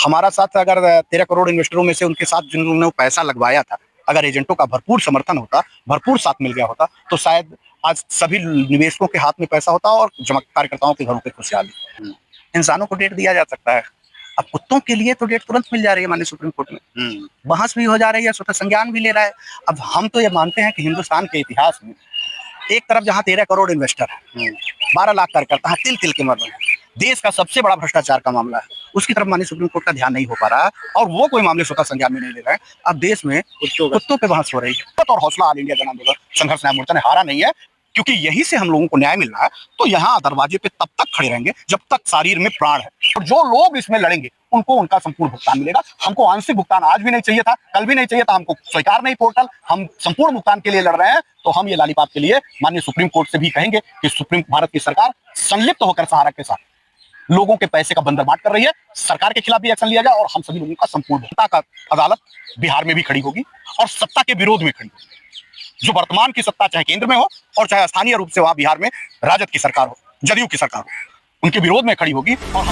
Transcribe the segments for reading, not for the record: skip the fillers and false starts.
हमारा साथ अगर 13 करोड़ इन्वेस्टरों में से उनके साथ जिन्होंने पैसा लगवाया था, अगर एजेंटों का भरपूर समर्थन होता, भरपूर साथ मिल गया होता, तो शायद आज सभी निवेशकों के हाथ में पैसा होता और जमा कार्यकर्ताओं के घरों पे खुशहाली। इंसानों को डेट दिया जा सकता है, अब कुत्तों के लिए तो डेट तुरंत मिल जा रही है माननीय सुप्रीम कोर्ट में। बहस भी हो जा रही है, स्वतः संज्ञान भी ले रहा है। अब हम तो ये मानते हैं कि हिंदुस्तान के इतिहास में एक तरफ जहां 13 करोड़ इन्वेस्टर है, 12 लाख कार्यकर्ता है, तिल तिल के मर रहे हैं, देश का सबसे बड़ा भ्रष्टाचार का मामला है, उसकी तरफ माननीय सुप्रीम कोर्ट का ध्यान नहीं हो पा रहा है और वो कोई मामले स्वतः संज्ञान में नहीं ले रहा है। अब देश में कुत्तों पे बहस हो रही है और हौसला ऑल इंडिया जन आंदोलन संघर्ष न्याय मोर्चा ने हारा नहीं है, क्योंकि यही से हम लोगों को न्याय मिल रहा है। तो यहाँ दरवाजे पे तब तक खड़े रहेंगे जब तक शरीर में प्राण है, और जो लोग इसमें लड़ेंगे उनको उनका संपूर्ण भुगतान मिलेगा। हमको आंशिक भुगतान आज भी नहीं चाहिए था, कल भी नहीं चाहिए था, हमको स्वीकार नहीं पोर्टल, हम संपूर्ण भुगतान के लिए लड़ रहे हैं। तो हम ये लालीपाप के लिए माननीय सुप्रीम कोर्ट से भी कहेंगे कि सुप्रीम भारत की सरकार संलिप्त होकर सहारा के साथ लोगों के पैसे का बंदरबाट कर रही है, सरकार के खिलाफ भी एक्शन लिया जाए और हम सभी लोगों का संपूर्ण जनता का अदालत बिहार में भी खड़ी होगी और सत्ता के विरोध में खड़ी होगी। जो वर्तमान की सत्ता चाहे केंद्र में हो और चाहे स्थानीय रूप से वहां बिहार में राजद की सरकार हो, जदयू की सरकार हो, उनके विरोध में खड़ी होगी। और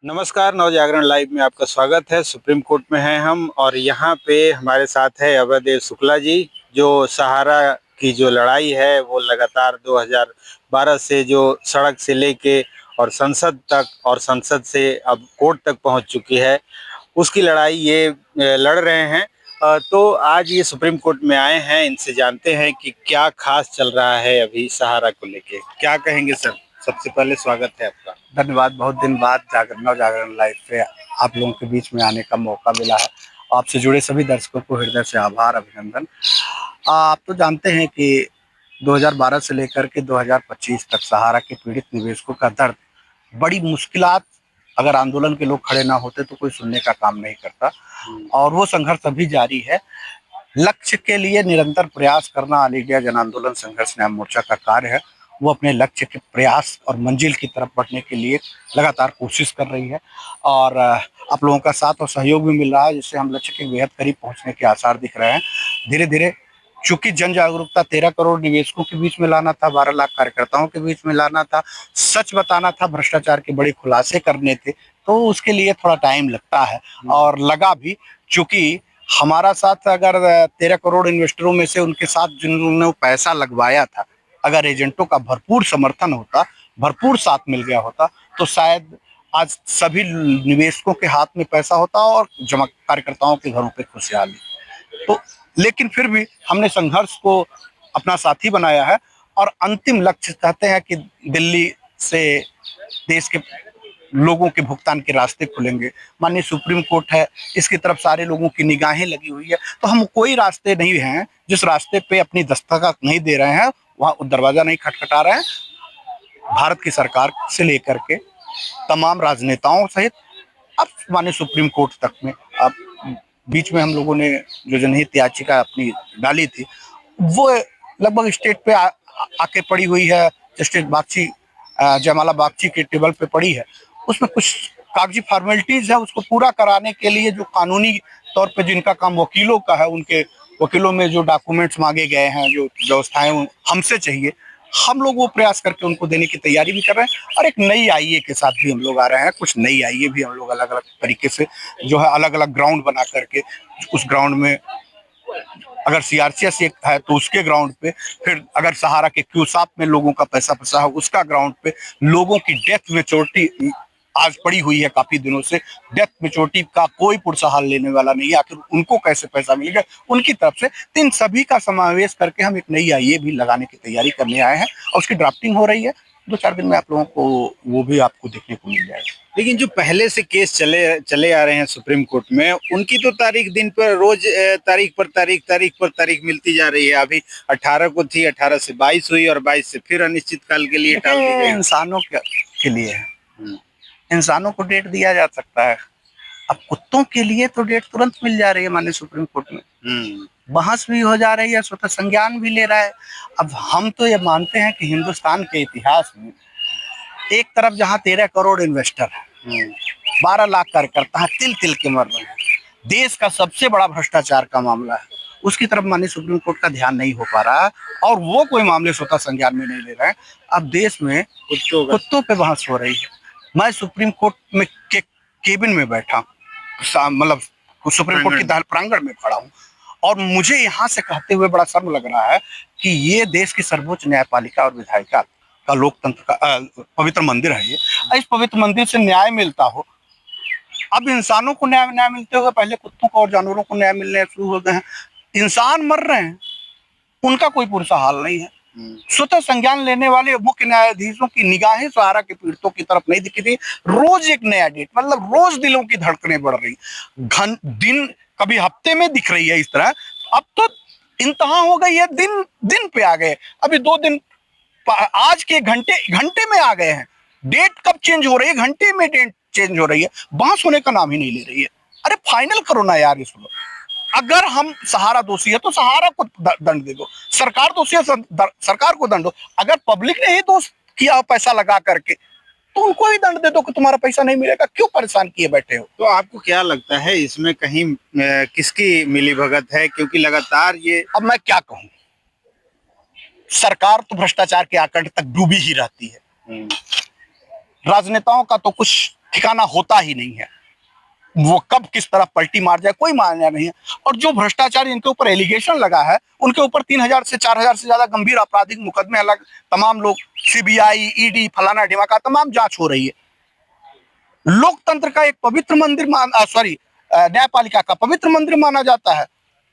नमस्कार, नवजागरण लाइव में आपका स्वागत है। सुप्रीम कोर्ट में हैं हम और यहाँ पे हमारे साथ है अभयदेव शुक्ला जी, जो सहारा की जो लड़ाई है वो लगातार 2012 से जो सड़क से लेके और संसद तक और संसद से अब कोर्ट तक पहुँच चुकी है, उसकी लड़ाई ये लड़ रहे हैं। तो आज ये सुप्रीम कोर्ट में आए हैं, इनसे जानते हैं कि क्या खास चल रहा है अभी सहारा को लेके। क्या कहेंगे सर? सबसे पहले स्वागत है आपका। धन्यवाद। बहुत दिन बाद नवजागरण लाइव पे आप लोगों के बीच में आने का मौका मिला है। आपसे जुड़े सभी दर्शकों को हृदय से आभार, अभिनंदन। आप तो जानते हैं कि 2012 से लेकर के 2025 तक सहारा के पीड़ित निवेशकों का दर्द, बड़ी मुश्किलात, अगर आंदोलन के लोग खड़े ना होते तो कोई सुनने का काम नहीं करता, और वो संघर्ष अभी जारी है। लक्ष्य के लिए निरंतर प्रयास करना ऑल इंडिया जन आंदोलन संघर्ष न्याय मोर्चा का कार्य है। वो अपने लक्ष्य के प्रयास और मंजिल की तरफ बढ़ने के लिए लगातार कोशिश कर रही है और आप लोगों का साथ और सहयोग भी मिल रहा है, जिससे हम लक्ष्य के बेहद करीब पहुंचने के आसार दिख रहे हैं धीरे धीरे। चूंकि जन जागरूकता 13 करोड़ निवेशकों के बीच में लाना था, 12 लाख कार्यकर्ताओं के बीच में लाना था, सच बताना था, भ्रष्टाचार के बड़े खुलासे करने थे, तो उसके लिए थोड़ा टाइम लगता है और लगा भी। चूंकि हमारा साथ अगर 13 करोड़ इन्वेस्टरों में से उनके साथ जिन्होंने पैसा लगवाया था, अगर एजेंटों का भरपूर समर्थन होता, भरपूर साथ मिल गया होता, तो शायद आज सभी निवेशकों के हाथ में पैसा होता और जमा कार्यकर्ताओं के घरों पे खुशहाली। तो लेकिन फिर भी हमने संघर्ष को अपना साथी बनाया है और अंतिम लक्ष्य चाहते हैं कि दिल्ली से देश के लोगों के भुगतान के रास्ते खुलेंगे। माननीय सुप्रीम कोर्ट है, इसकी तरफ सारे लोगों की निगाहें लगी हुई है, तो हम कोई रास्ते नहीं हैं जिस रास्ते पे अपनी दस्तखत नहीं दे रहे हैं, वहां दरवाजा नहीं खटखटा रहे हैं। भारत की सरकार से लेकर के तमाम राजनेताओं सहित अब माननीय सुप्रीम कोर्ट तक में, अब बीच में हम लोगों ने जो जनहित याचिका अपनी डाली थी, वो लगभग स्टेट पे आके पड़ी हुई है। जस्टिस बागची, जयमाला बागची के टेबल पे पड़ी है। उसमें कुछ कागजी फॉर्मेलिटीज है, उसको पूरा कराने के लिए जो कानूनी तौर पे जिनका काम वकीलों का है, उनके वकीलों में जो डॉक्यूमेंट्स मांगे गए हैं, जो व्यवस्थाएं हमसे चाहिए, हम लोग वो प्रयास करके उनको देने की तैयारी भी कर रहे हैं। और एक नई आईए के साथ भी हम लोग आ रहे हैं, कुछ नई आईए भी हम लोग अलग अलग तरीके से जो है अलग अलग ग्राउंड बना करके, उस ग्राउंड में अगर सीआरसीएस है तो उसके ग्राउंड पे, फिर अगर सहारा के क्यूसाप में लोगों का पैसा फंसा है उसका ग्राउंड पे, लोगों की डेथ मेच्योरिटी आज पड़ी हुई है काफी दिनों से, डेथ मेच्योरिटी का कोई पुरसहाल लेने वाला नहीं है, आखिर उनको कैसे पैसा मिलेगा उनकी तरफ से। इन सभी का समावेश करके हम एक नई आईए भी लगाने की तैयारी करने आए हैं और उसकी ड्राफ्टिंग हो रही है। 2-4 दिन में आप लोगों को वो भी आपको देखने को मिल जाएगा। लेकिन जो पहले से केस चले आ रहे हैं सुप्रीम कोर्ट में, उनकी तो तारीख दिन पर रोज तारीख पर तारीख मिलती जा रही है। अभी 18 को थी, 18 से 22 हुई और 22 से फिर अनिश्चित काल के लिए टाल दी गई। इंसानों के लिए है, इंसानों को डेट दिया जा सकता है, अब कुत्तों के लिए तो डेट तुरंत मिल जा रही है माननीय सुप्रीम कोर्ट में। बहस भी हो जा रही है, स्वतः संज्ञान भी ले रहा है। अब हम तो ये मानते हैं कि हिंदुस्तान के इतिहास में एक तरफ जहां 13 करोड़ इन्वेस्टर है, 12 लाख कार्यकर्ता है, तिल तिल के मर रहे हैं, देश का सबसे बड़ा भ्रष्टाचार का मामला है, उसकी तरफ माननीय सुप्रीम कोर्ट का ध्यान नहीं हो पा रहा है और वो कोई मामले स्वतः संज्ञान में नहीं ले रहे हैं। अब देश में कुत्तों पे बहस हो रही है। मैं सुप्रीम कोर्ट में के केबिन में बैठा, मतलब सुप्रीम कोर्ट की प्रांगण में खड़ा हूँ, और मुझे यहाँ से कहते हुए बड़ा शर्म लग रहा है कि ये देश की सर्वोच्च न्यायपालिका और विधायिका का लोकतंत्र का पवित्र मंदिर है ये। इस पवित्र मंदिर से न्याय मिलता हो। अब इंसानों को न्याय मिलते हुए पहले कुत्तों को और जानवरों को न्याय मिलने शुरू हो गए हैं। इंसान मर रहे हैं, उनका कोई पुरसा हाल नहीं है। स्वतः संज्ञान लेने वाले मुख्य न्यायाधीशों की निगाहें सहारा के पीड़ितों की तरफ नहीं दिखी थी। रोज एक नया डेट, मतलब रोज दिलों की धड़कनें बढ़ रही, घन दिन कभी हफ्ते में दिख रही है इस तरह। अब तो इंतहा हो गई है, दिन दिन पे आ गए। अभी 2 दिन आज के घंटे में आ गए हैं। डेट कब चेंज हो रही है, घंटे में डेट चेंज हो रही है, बहस होने का नाम ही नहीं ले रही है। अरे फाइनल करो ना यार इसको। अगर हम सहारा दोषी है तो सहारा को दंड दे दो, सरकार दोषी है सरकार को दंड दो। अगर पब्लिक ने ही दोष किया पैसा लगा करके तो उनको ही दंड दे दो कि तुम्हारा पैसा नहीं मिलेगा, क्यों परेशान किए बैठे हो। तो आपको क्या लगता है इसमें कहीं किसकी मिलीभगत है, क्योंकि लगातार ये, अब मैं क्या कहूं, सरकार तो भ्रष्टाचार के आकंठ तक डूबी ही रहती है। राजनेताओं का तो कुछ ठिकाना होता ही नहीं है, वो कब किस तरह पलटी मार जाए कोई मानना नहीं है। और जो भ्रष्टाचार इनके ऊपर एलिगेशन लगा है, उनके ऊपर 3000 से 4000 से ज्यादा गंभीर आपराधिक मुकदमे अलग, तमाम लोग सीबीआई ईडी फलाना ढिमाका तमाम जांच हो रही है। लोकतंत्र का एक पवित्र मंदिर न्यायपालिका का पवित्र मंदिर माना जाता है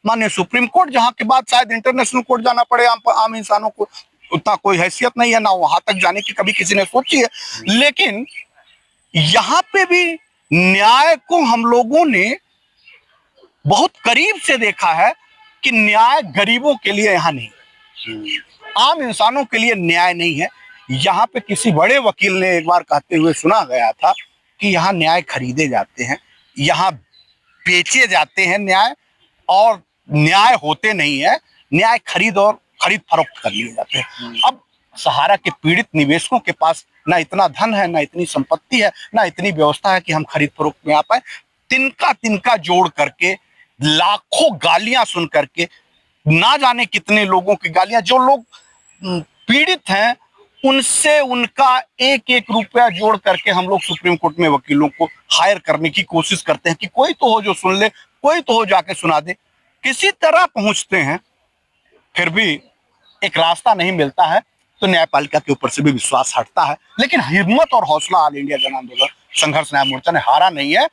माननीय सुप्रीम कोर्ट, जहां के बाद शायद इंटरनेशनल कोर्ट जाना पड़े। आम इंसानों को उतना कोई हैसियत नहीं है, ना वहां तक जाने की कभी किसी ने सोची है। लेकिन यहां पे भी न्याय को हम लोगों ने बहुत करीब से देखा है कि न्याय गरीबों के लिए यहां नहीं, आम इंसानों के लिए न्याय नहीं है। यहां पे किसी बड़े वकील ने एक बार कहते हुए सुना गया था कि यहाँ न्याय खरीदे जाते हैं, यहाँ बेचे जाते हैं न्याय, और न्याय होते नहीं है, न्याय खरीद फरोख्त कर लिए जाते हैं। अब सहारा के पीड़ित निवेशकों के पास ना इतना धन है, ना इतनी संपत्ति है, ना इतनी व्यवस्था है कि हम खरीद फरोख्त में आ पाए। तिनका तिनका जोड़ करके, लाखों गालियां सुन करके, ना जाने कितने लोगों की गालियां, जो लोग पीड़ित हैं उनसे उनका एक एक रुपया जोड़ करके हम लोग सुप्रीम कोर्ट में वकीलों को हायर करने की कोशिश करते हैं कि कोई तो हो जो सुन ले, कोई तो हो जाके सुना दे। किसी तरह पहुंचते हैं, फिर भी एक रास्ता नहीं मिलता है तो न्यायपालिका के ऊपर से भी विश्वास हटता है। लेकिन हिम्मत और हौसला ऑल इंडिया जन आंदोलन संघर्ष न्याय मोर्चा ने हारा नहीं है,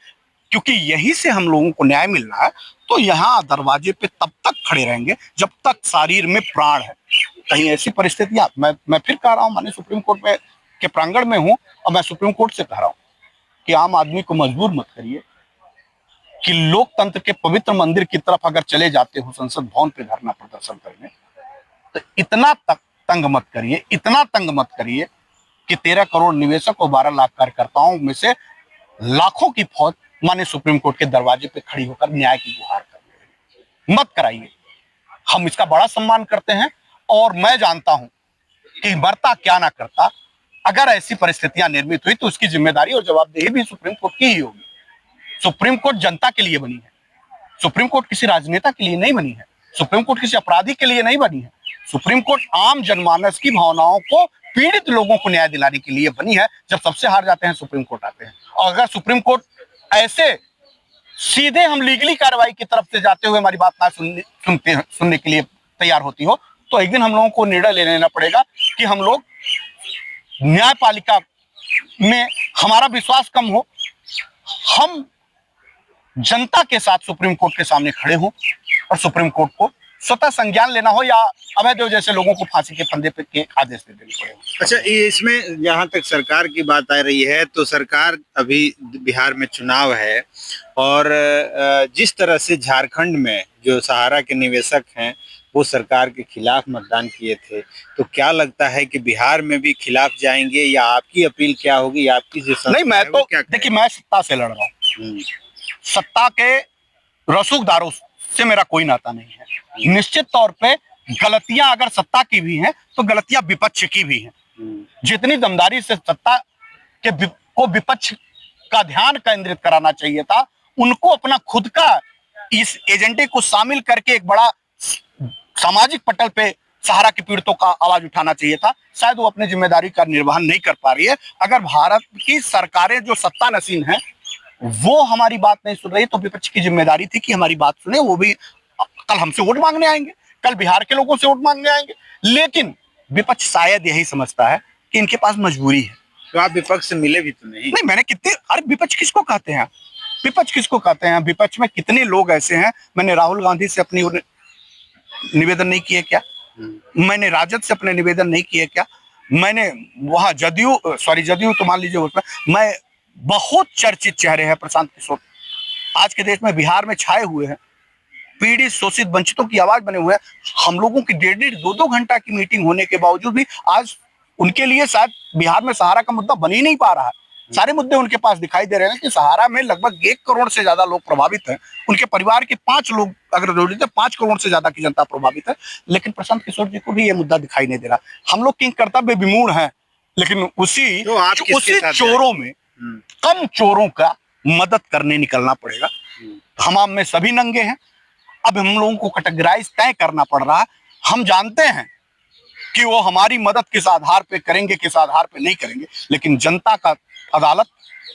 क्योंकि यहीं से हम लोगों को न्याय मिलना है। तो यहाँ दरवाजे पे तब तक खड़े रहेंगे जब तक शरीर में प्राण है। कहीं ऐसी परिस्थितियां, मैं फिर कह रहा हूँ, मैंने सुप्रीम कोर्ट में के प्रांगण में हूँ और मैं सुप्रीम कोर्ट से कह रहा हूँ कि आम आदमी को मजबूर मत करिए कि लोकतंत्र के पवित्र मंदिर की तरफ अगर चले जाते हो संसद भवन पे धरना प्रदर्शन करने, तो इतना तंग मत करिए, इतना तंग मत करिए कि 13 करोड़ निवेशक और 12 लाख कार्यकर्ताओं में से लाखों की फौज माने सुप्रीम कोर्ट के दरवाजे पे खड़ी होकर न्याय की गुहार कर रही है। मत कराइए। हम इसका बड़ा सम्मान करते हैं और मैं जानता हूं कि मरता क्या ना करता, अगर ऐसी परिस्थितियां निर्मित हुई तो उसकी जिम्मेदारी और जवाबदेही भी सुप्रीम कोर्ट की ही होगी। सुप्रीम कोर्ट जनता के लिए बनी है, सुप्रीम कोर्ट किसी राजनेता के लिए नहीं बनी है, सुप्रीम कोर्ट किसी अपराधी के लिए नहीं बनी है। सुप्रीम कोर्ट आम जनमानस की भावनाओं को, पीड़ित लोगों को न्याय दिलाने के लिए बनी है। जब सबसे हार जाते हैं सुप्रीम कोर्ट आते हैं, और अगर सुप्रीम कोर्ट ऐसे सीधे हम लीगली कार्रवाई की तरफ से जाते हुए हमारी बात ना सुनने के लिए तैयार होती हो, तो एक दिन हम लोगों को निर्णय ले लेना पड़ेगा कि हम लोग न्यायपालिका में हमारा विश्वास कम हो, हम जनता के साथ सुप्रीम कोर्ट के सामने खड़े हों और सुप्रीम कोर्ट को स्वतः संज्ञान लेना हो, या अवैध जैसे लोगों को फांसी के फंदे पे के आदेश दे देने पड़े। अच्छा, इसमें जहाँ तक सरकार की बात आ रही है, तो सरकार अभी बिहार में चुनाव है और जिस तरह से झारखंड में जो सहारा के निवेशक हैं वो सरकार के खिलाफ मतदान किए थे, तो क्या लगता है कि बिहार में भी खिलाफ जाएंगे, या आपकी अपील क्या होगी, आपकी जो नहीं, मैं तो देखिए, मैं सत्ता से लड़ रहा हूँ, सत्ता के रसूखदारों से मेरा कोई नाता नहीं है। निश्चित तौर पे गलतियां अगर सत्ता की भी हैं तो गलतियां विपक्ष की भी हैं। जितनी दमदारी से सत्ता को विपक्ष का ध्यान केंद्रित कराना चाहिए था, उनको अपना खुद का इस एजेंडे को शामिल करके एक बड़ा सामाजिक पटल पे सहारा के पीड़ितों का आवाज उठाना चाहिए था। शायद वो अपनी जिम्मेदारी का निर्वहन नहीं कर पा रही है। अगर भारत की सरकारें जो सत्ता नसीन हैं वो हमारी बात नहीं सुन रही तो विपक्ष की जिम्मेदारी थी कि हमारी बात सुने। वो भी कल हमसे वोट मांगने आएंगे, कल बिहार के लोगों से वोट मांगने आएंगे, लेकिन विपक्ष शायद यही समझता है कि इनके पास मजबूरी है। तो आप विपक्ष से मिले भी तो नहीं? नहीं, मैंने कितने, अरे विपक्ष किसको कहते हैं? विपक्ष किसको कहते हैं? विपक्ष में कितने लोग ऐसे हैं। मैंने राहुल गांधी से अपनी निवेदन नहीं किए क्या? मैंने राजद से अपने निवेदन नहीं किए क्या? मैंने वहां जदयू तो मान लीजिए उसमें मैं, बहुत चर्चित चेहरे हैं प्रशांत किशोर, आज के देश में बिहार में छाए हुए हैं, पीड़ित शोषित वंचितों की आवाज बने हुए हैं। हम लोगों की 1.5-2 घंटा की मीटिंग होने के बावजूद भी आज उनके लिए शायद बिहार में सहारा का मुद्दा बन ही नहीं पा रहा है। सारे मुद्दे उनके पास दिखाई दे रहे हैं कि सहारा में लगभग 1 करोड़ से ज्यादा लोग प्रभावित हैं। उनके परिवार के 5 लोग अगर जोड़ लीजिए 5 करोड़ से ज्यादा की जनता प्रभावित है, लेकिन प्रशांत किशोर जी को भी ये मुद्दा दिखाई नहीं दे रहा। हम लोग किंग कर्तव्य विमूढ़ हैं, लेकिन उसी चोरों में कम चोरों का मदद करने निकलना पड़ेगा। हम में सभी नंगे हैं। अब हम लोगों को कैटेगराइज तय करना पड़ रहा है। हम जानते हैं कि वो हमारी मदद किस आधार पे करेंगे, किस आधार पे नहीं करेंगे, लेकिन जनता का अदालत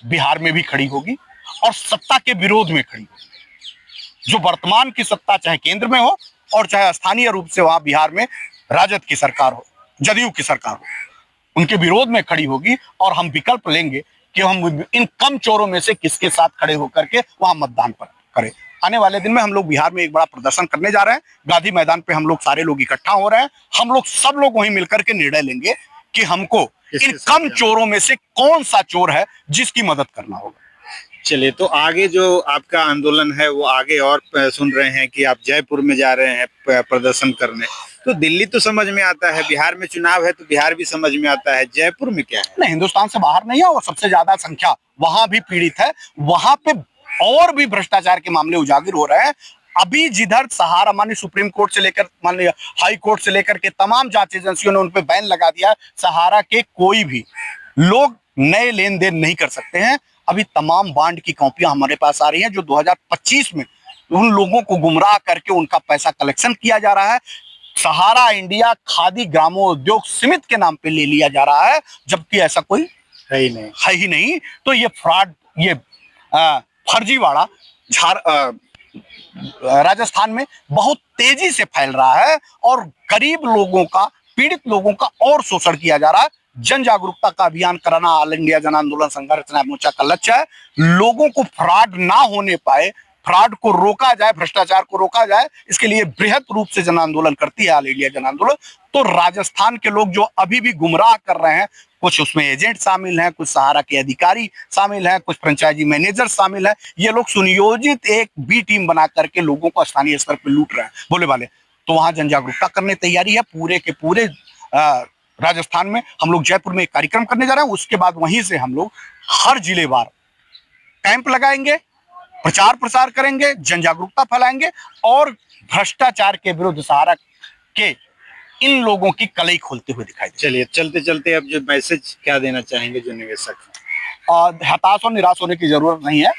बिहार में भी खड़ी होगी और सत्ता के विरोध में खड़ी होगी। जो वर्तमान की सत्ता चाहे केंद्र में हो और चाहे स्थानीय रूप से वहां बिहार में राजद की सरकार हो, जदयू की सरकार हो, उनके विरोध में खड़ी होगी और हम विकल्प लेंगे कि हम इन कम चोरों में से किसके साथ खड़े होकर के वहां मतदान पर करें। आने वाले दिन में हम लोग बिहार में एक बड़ा प्रदर्शन करने जा रहे हैं। गांधी मैदान पे हम लोग सारे लोग इकट्ठा हो रहे हैं। हम लोग सब लोग वहीं मिलकर के निर्णय लेंगे कि हमको इन कम चोरों में से कौन सा चोर है जिसकी मदद करना होगा। चलिए, तो आगे जो आपका आंदोलन है वो आगे, और सुन रहे हैं कि आप जयपुर में जा रहे हैं प्रदर्शन करने, तो दिल्ली तो समझ में आता है, बिहार में चुनाव है तो बिहार भी समझ में आता है, जयपुर में क्या है? नहीं, हिंदुस्तान से बाहर नहीं है और सबसे ज्यादा संख्या वहां भी पीड़ित है। वहां पे और भी भ्रष्टाचार के मामले उजागर हो रहे हैं। अभी जिधर सहारा माननीय सुप्रीम कोर्ट से लेकर माननीय हाई कोर्ट से लेकर के तमाम जांच एजेंसियों ने उन पे बैन लगा दिया, सहारा के कोई भी लोग नए लेन देन नहीं कर सकते हैं। अभी तमाम बांड की कॉपियां हमारे पास आ रही हैं जो 2025 में उन लोगों को गुमराह करके उनका पैसा कलेक्शन किया जा रहा है। सहारा इंडिया खादी ग्रामोद्योग समिति के नाम पे ले लिया जा रहा है, जबकि ऐसा कोई है ही नहीं। तो ये फ्रॉड, ये फर्जीवाड़ा राजस्थान में बहुत तेजी से फैल रहा है और गरीब लोगों का, पीड़ित लोगों का और शोषण किया जा रहा है। जन जागरूकता का अभियान कराना ऑल इंडिया जन आंदोलन संघर्ष मोर्चा का लक्ष्य है। लोगों को फ्रॉड ना होने पाए, फ्रॉड को रोका जाए, भ्रष्टाचार को रोका जाए, इसके लिए बृहद रूप से जन आंदोलन करती है ऑल इंडिया जन आंदोलन। तो राजस्थान के लोग जो अभी भी गुमराह कर रहे हैं, कुछ उसमें एजेंट शामिल हैं, कुछ सहारा के अधिकारी शामिल हैं, कुछ फ्रेंचाइजी मैनेजर शामिल हैं, ये लोग सुनियोजित एक बी टीम बना करके लोगों को स्थानीय स्तर पर लूट रहे हैं बोले वाले। तो वहां जन जागरूकता करने तैयारी है पूरे के पूरे राजस्थान में। हम लोग जयपुर में एक कार्यक्रम करने जा रहे हैं, उसके बाद वहीं से हम लोग हर जिलेवार कैंप लगाएंगे, प्रचार प्रसार करेंगे, जन जागरूकता फैलाएंगे और भ्रष्टाचार के विरुद्ध सहारा के इन लोगों की कलई खोलते हुए दिखाई दे। चलिए, चलते चलते अब जो मैसेज क्या देना चाहेंगे जो निवेशक हताश और निराश होने की जरूरत नहीं है।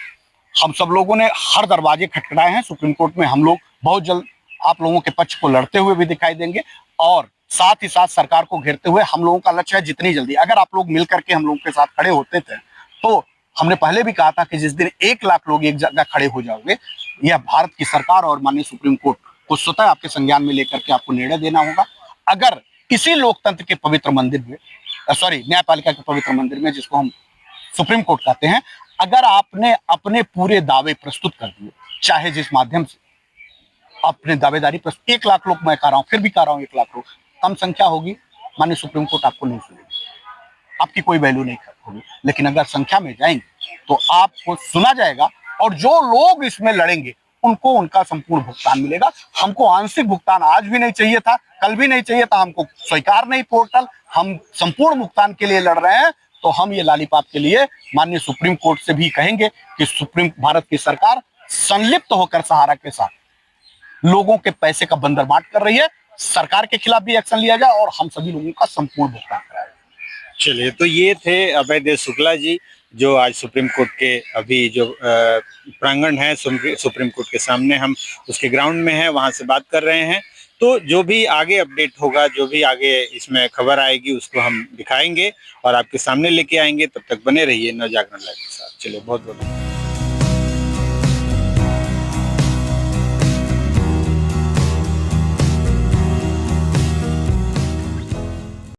हम सब लोगों ने हर दरवाजे खटखटाए हैं सुप्रीम कोर्ट में। हम लोग बहुत जल्द आप लोगों के पक्ष को लड़ते हुए भी दिखाई देंगे और साथ ही साथ सरकार को घेरते हुए। हम लोगों का लक्ष्य है जितनी जल्दी अगर आप लोग मिल करके हम लोगों के साथ खड़े होते थे, तो हमने पहले भी कहा था कि जिस दिन 1 लाख लोग एक जगह खड़े हो जाओगे, यह भारत की सरकार और माननीय सुप्रीम कोर्ट को स्वतः आपके संज्ञान में लेकर के आपको निर्णय देना होगा। अगर इसी लोकतंत्र के पवित्र मंदिर में, न्यायपालिका के पवित्र मंदिर में, जिसको हम सुप्रीम कोर्ट कहते हैं, अगर आपने अपने पूरे दावे प्रस्तुत कर दिए, चाहे जिस माध्यम से अपने दावेदारी प्रस्तुत, 1 लाख लोग, मैं कह रहा हूं, फिर भी कह रहा हूं 1 लाख लोग, कम संख्या होगी, माननीय सुप्रीम कोर्ट आपको नहीं सुनेगी, आपकी कोई वैल्यू नहीं होगी। लेकिन अगर संख्या में जाएंगे तो आपको सुना जाएगा और जो लोग इसमें लड़ेंगे उनको उनका संपूर्ण भुगतान मिलेगा। हमको आंशिक भुगतान आज भी नहीं चाहिए था, कल भी नहीं चाहिए था, हमको स्वीकार नहीं पोर्टल। हम संपूर्ण भुगतान के लिए लड़ रहे हैं। तो हम ये लालीपाप के लिए माननीय सुप्रीम कोर्ट से भी कहेंगे कि भारत की सरकार संलिप्त होकर सहारा के साथ लोगों के पैसे का बंदरबाट कर रही है। सरकार के खिलाफ भी एक्शन लिया जाए और हम सभी लोगों का संपूर्ण भुगतान कराया। चलिए, तो ये थे अभय देव शुक्ला जी, जो आज सुप्रीम कोर्ट के अभी जो प्रांगण है सुप्रीम कोर्ट के सामने, हम उसके ग्राउंड में हैं, वहां से बात कर रहे हैं। तो जो भी आगे अपडेट होगा, जो भी आगे इसमें खबर आएगी, उसको हम दिखाएंगे और आपके सामने लेके आएंगे। तब तक बने रहिए नवजागरण लाइव के साथ। चलिए, बहुत बहुत